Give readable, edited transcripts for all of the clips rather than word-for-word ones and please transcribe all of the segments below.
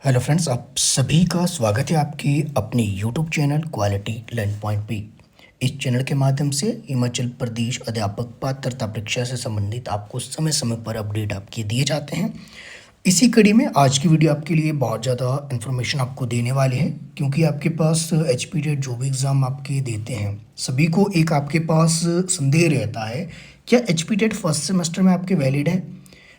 Hello friends, आप सभी का स्वागत है आपकी अपने YouTube channel quality learn point पे। इस चैनल के माध्यम से हिमाचल प्रदेश अध्यापक पात्रता परीक्षा से संबंधित आपको समय समय पर अपडेट आपके दिए जाते हैं। इसी कड़ी में आज की वीडियो आपके लिए बहुत ज़्यादा इन्फॉर्मेशन आपको देने वाली है, क्योंकि आपके पास एचपीटेट जो भी एग्ज़ाम आपके देते हैं सभी को एक आपके पास संदेह रहता है, क्या एचपीटेट फर्स्ट सेमेस्टर में आपके वैलिड है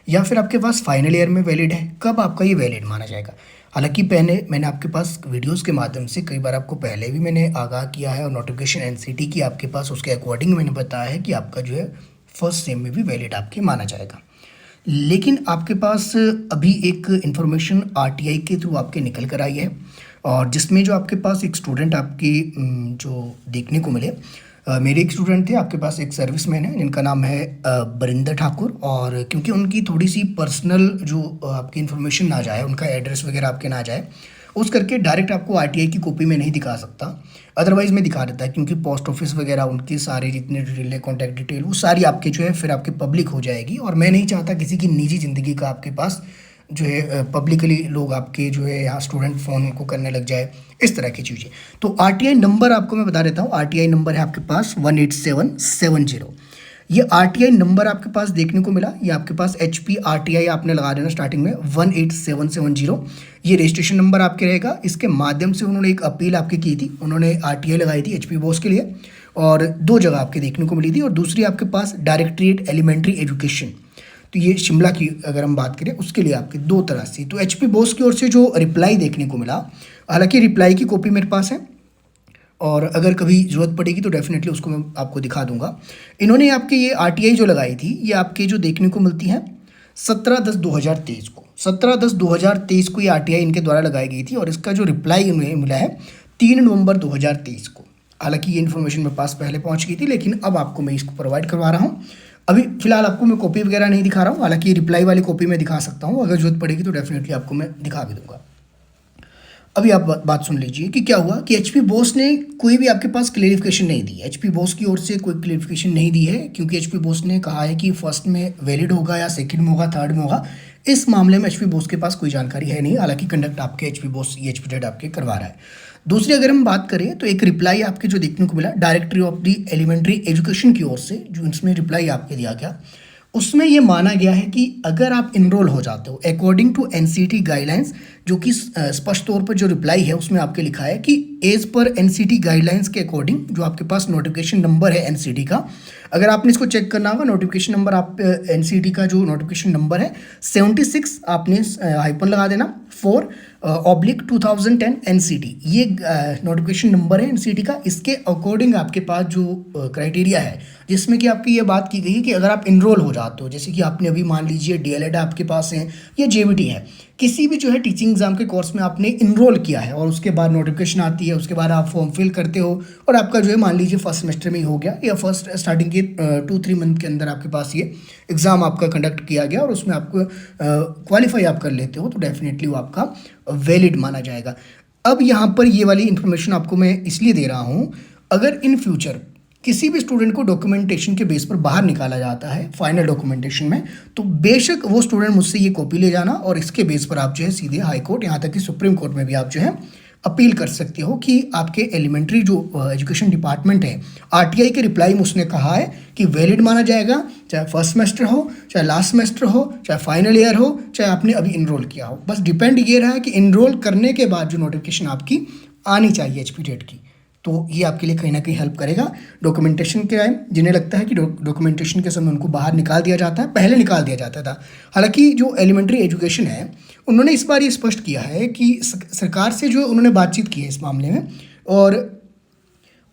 या फिर आपके पास फाइनल ईयर में वैलिड है, कब आपका ये वैलिड माना जाएगा। हालांकि पहले मैंने आपके पास वीडियोस के माध्यम से कई बार आपको पहले भी मैंने आगाह किया है और नोटिफिकेशन एनसीटी की आपके पास उसके अकॉर्डिंग मैंने बताया है कि आपका जो है फर्स्ट सेम में भी वैलिड आपके माना जाएगा। लेकिन आपके पास अभी एक इन्फॉर्मेशन आरटीआई के थ्रू आपके निकल कर आई है, और जिसमें जो आपके पास एक स्टूडेंट आपकी जो देखने को मिले, मेरे एक स्टूडेंट थे आपके पास, एक सर्विसमैन है जिनका नाम है बरिंदर ठाकुर। और क्योंकि उनकी थोड़ी सी पर्सनल जो आपकी इन्फॉर्मेशन ना जाए, उनका एड्रेस वगैरह आपके ना जाए, उस करके डायरेक्ट आपको आरटीआई की कॉपी में नहीं दिखा सकता, अदरवाइज़ मैं दिखा देता है, क्योंकि पोस्ट ऑफिस वगैरह उनकी सारी जितनी डिटेल है, कॉन्टैक्ट डिटेल, वो सारी आपके जो है फिर आपके पब्लिक हो जाएगी। और मैं नहीं चाहता किसी की निजी ज़िंदगी का आपके पास जो है पब्लिकली लोग आपके जो है यहाँ स्टूडेंट फ़ोन को करने लग जाए, इस तरह की चीज़ें। तो आरटीआई नंबर आपको मैं बता देता हूँ। आरटीआई नंबर है आपके पास 18770। ये आरटीआई नंबर आपके पास देखने को मिला, ये आपके पास एचपी आरटीआई आपने लगा देना स्टार्टिंग में 18770। ये रजिस्ट्रेशन नंबर आपके रहेगा। इसके माध्यम से उन्होंने एक अपील आपकी की थी, उन्होंने आरटीआई लगाई थी एचपी बॉस के लिए, और दो जगह आपके देखने को मिली थी। और दूसरी आपके पास डायरेक्टरेट एलिमेंट्री एजुकेशन, तो ये शिमला की अगर हम बात करें, उसके लिए आपके दो तरह से। तो एचपी बॉस की ओर से जो रिप्लाई देखने को मिला, हालांकि रिप्लाई की कॉपी मेरे पास है और अगर कभी ज़रूरत पड़ेगी तो डेफिनेटली उसको मैं आपको दिखा दूंगा। इन्होंने आपके ये आरटीआई जो लगाई थी, ये आपके जो देखने को मिलती है 17/10/2023 को, 17/10/2023 को ये आरटीआई इनके द्वारा लगाई गई थी। और इसका जो रिप्लाई इन्हें मिला है 3 नवंबर 2023 को। हालांकि ये इन्फॉर्मेशन मेरे पास पहले पहुंच गई थी, लेकिन अब आपको मैं इसको प्रोवाइड करवा रहा हूँ। अभी फिलहाल आपको मैं कॉपी वगैरह नहीं दिखा रहा हूँ, हालांकि रिप्लाई वाली कॉपी मैं दिखा सकता हूँ, अगर जरूरत पड़ेगी तो डेफिनेटली आपको मैं दिखा भी दूंगा। अभी आप बात सुन लीजिए कि क्या हुआ कि एचपी बॉस ने कोई भी आपके पास क्लेरिफिकेशन नहीं दी। एचपी बॉस की ओर से कोई क्लेरिफिकेशन नहीं दी है, क्योंकि एचपी बॉस ने कहा है कि फर्स्ट में वैलिड होगा या सेकंड में होगा, थर्ड में होगा, इस मामले में एचपी बॉस के पास कोई जानकारी है नहीं। हालांकि कंडक्ट आपके एचपी बॉस ये एचपीटेट आपके करवा रहा है। दूसरी अगर हम बात करें तो एक रिप्लाई आपके जो देखने को मिला directory of the elementary education की ओर से, जो इसमें रिप्लाई आपके दिया गया, उसमें ये माना गया है कि अगर आप इनरोल हो जाते हो अकॉर्डिंग टू एनसीटी गाइडलाइंस, जो कि स्पष्ट तौर पर जो रिप्लाई है उसमें आपके लिखा है कि एज पर एनसीटी गाइडलाइंस के अकॉर्डिंग जो आपके पास नोटिफिकेशन नंबर है एनसीटी का, अगर आपने इसको चेक करना होगा, नोटिफिकेशन नंबर आप एनसीटी का जो नोटिफिकेशन नंबर है 76, आपने हाइपन लगा देना 4/2010 एनसीटी, ये नोटिफिकेशन नंबर है एनसीटी का। इसके अकॉर्डिंग आपके पास जो क्राइटेरिया है, जिसमें कि आपकी ये बात की गई है कि अगर आप इनरोल हो जाते हो, जैसे कि आपने अभी मान लीजिए डीएलएड आपके पास है या जेबीटी है, किसी भी जो है टीचिंग एग्जाम के कोर्स में आपने इनरोल किया है और उसके बाद नोटिफिकेशन आती है, उसके बाद आप फॉर्म फिल करते हो और आपका जो है मान लीजिए फर्स्ट सेमेस्टर में ही हो गया या फर्स्ट स्टार्टिंग के 2-3 मंथ के अंदर आपके पास ये एग्ज़ाम आपका कंडक्ट किया गया और उसमें आपको क्वालिफाई आप कर लेते हो, तो डेफिनेटली वो आपका वैलिड माना जाएगा। अब यहाँ पर ये वाली इन्फॉर्मेशन आपको मैं इसलिए दे रहा हूँ, अगर इन फ्यूचर किसी भी स्टूडेंट को डॉक्यूमेंटेशन के बेस पर बाहर निकाला जाता है फाइनल डॉक्यूमेंटेशन में, तो बेशक वो स्टूडेंट मुझसे ये कॉपी ले जाना और इसके बेस पर आप जो है सीधे हाई कोर्ट, यहाँ तक कि सुप्रीम कोर्ट में भी आप जो है अपील कर सकते हो कि आपके एलिमेंट्री जो एजुकेशन डिपार्टमेंट है, आरटीआई के रिप्लाई में उसने कहा है कि वैलिड माना जाएगा, चाहे फर्स्ट सेमेस्टर हो, चाहे लास्ट सेमेस्टर हो, चाहे फाइनल ईयर हो, चाहे आपने अभी इनरोल किया हो। बस डिपेंड ये रहा है कि इनरोल करने के बाद जो नोटिफिकेशन आपकी आनी चाहिए एचपीटेट की, तो ये आपके लिए कहीं ना कहीं हेल्प करेगा। डॉक्यूमेंटेशन के टाइम जिन्हें लगता है कि डॉक्यूमेंटेशन के समय उनको बाहर निकाल दिया जाता है, पहले निकाल दिया जाता था। हालांकि जो एलिमेंट्री एजुकेशन है, उन्होंने इस बार ये स्पष्ट किया है कि सरकार से जो उन्होंने बातचीत की है इस मामले में, और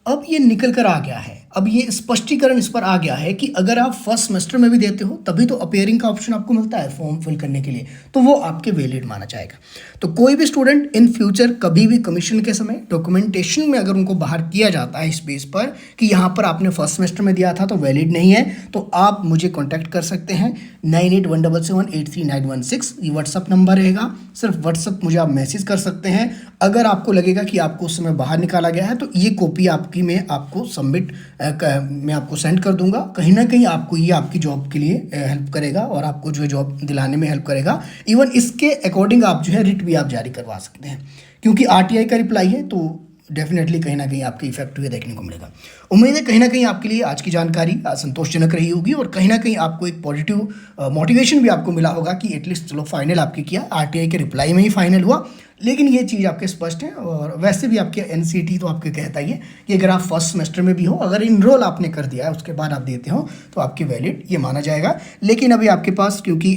अब ये निकल कर आ गया है, अब ये स्पष्टीकरण इस पर आ गया है कि अगर आप फर्स्ट सेमेस्टर में भी देते हो तभी तो अपेयरिंग का ऑप्शन आपको मिलता है फॉर्म फिल करने के लिए, तो वो आपके वैलिड माना जाएगा। तो कोई भी स्टूडेंट इन फ्यूचर कभी भी कमीशन के समय डॉक्यूमेंटेशन में अगर उनको बाहर किया जाता है इस बेस पर कि यहाँ पर आपने फर्स्ट सेमेस्टर में दिया था तो वैलिड नहीं है, तो आप मुझे कॉन्टैक्ट कर सकते हैं 9817783916, ये व्हाट्सअप नंबर रहेगा। सिर्फ व्हाट्सअप मुझे आप मैसेज कर सकते हैं। अगर आपको लगेगा कि आपको उस समय बाहर निकाला गया है तो ये कॉपी आपकी मैं आपको सबमिट मैं आपको सेंड कर दूंगा। कहीं ना कहीं आपको ये आपकी जॉब के लिए हेल्प करेगा और आपको जो है जॉब दिलाने में हेल्प करेगा। इवन इसके अकॉर्डिंग आप जो है रिट भी आप जारी करवा सकते हैं, क्योंकि आरटीआई का रिप्लाई है तो डेफिनेटली कहीं ना कहीं आपके इफेक्ट हुए देखने को मिलेगा। उम्मीद है कहीं ना कहीं आपके लिए आज की जानकारी संतोषजनक रही होगी और कहीं ना कहीं आपको एक पॉजिटिव मोटिवेशन भी आपको मिला होगा कि एटलीस्ट चलो फाइनल आपके किया, आरटीआई के रिप्लाई में ही फाइनल हुआ। लेकिन ये चीज़ आपके स्पष्ट है और वैसे भी आपके एनसीटी तो आपके कहता ही है कि अगर आप फर्स्ट सेमेस्टर में भी हो, अगर इनरोल आपने कर दिया है उसके बाद आप देते हो तो आपकी वैलिड ये माना जाएगा। लेकिन अभी आपके पास क्योंकि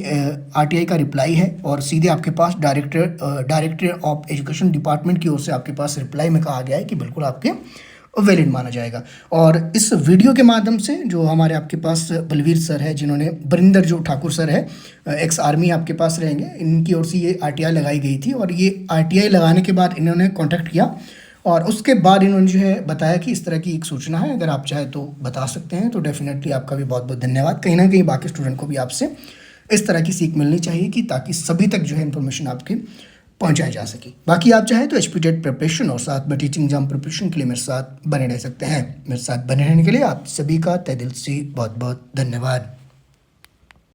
आरटीआई का रिप्लाई है और सीधे आपके पास डायरेक्टर ऑफ एजुकेशन डिपार्टमेंट की ओर से आपके पास रिप्लाई में कहा गया है कि बिल्कुल आपके वैलिड माना जाएगा। और इस वीडियो के माध्यम से जो हमारे आपके पास बलवीर सर है, जिन्होंने बरिंदर जो ठाकुर सर है, एक्स आर्मी आपके पास रहेंगे, इनकी ओर से ये आरटीआई लगाई गई थी और ये आरटीआई लगाने के बाद इन्होंने कांटेक्ट किया और उसके बाद इन्होंने जो है बताया कि इस तरह की एक सूचना है, अगर आप चाहे तो बता सकते हैं। तो डेफिनेटली आपका भी बहुत बहुत धन्यवाद। कहीं ना कहीं बाकी स्टूडेंट को भी आपसे इस तरह की सीख मिलनी चाहिए कि ताकि सभी तक जो है इन्फॉर्मेशन आपकी पहुंचाई जा सके। बाकी आप चाहे तो एचपीटेट प्रिपरेशन और साथ में टीचिंग एग्जाम प्रिपरेशन के लिए मेरे साथ बने रह सकते हैं। मेरे साथ बने रहने के लिए आप सभी का तहे दिल से बहुत बहुत धन्यवाद।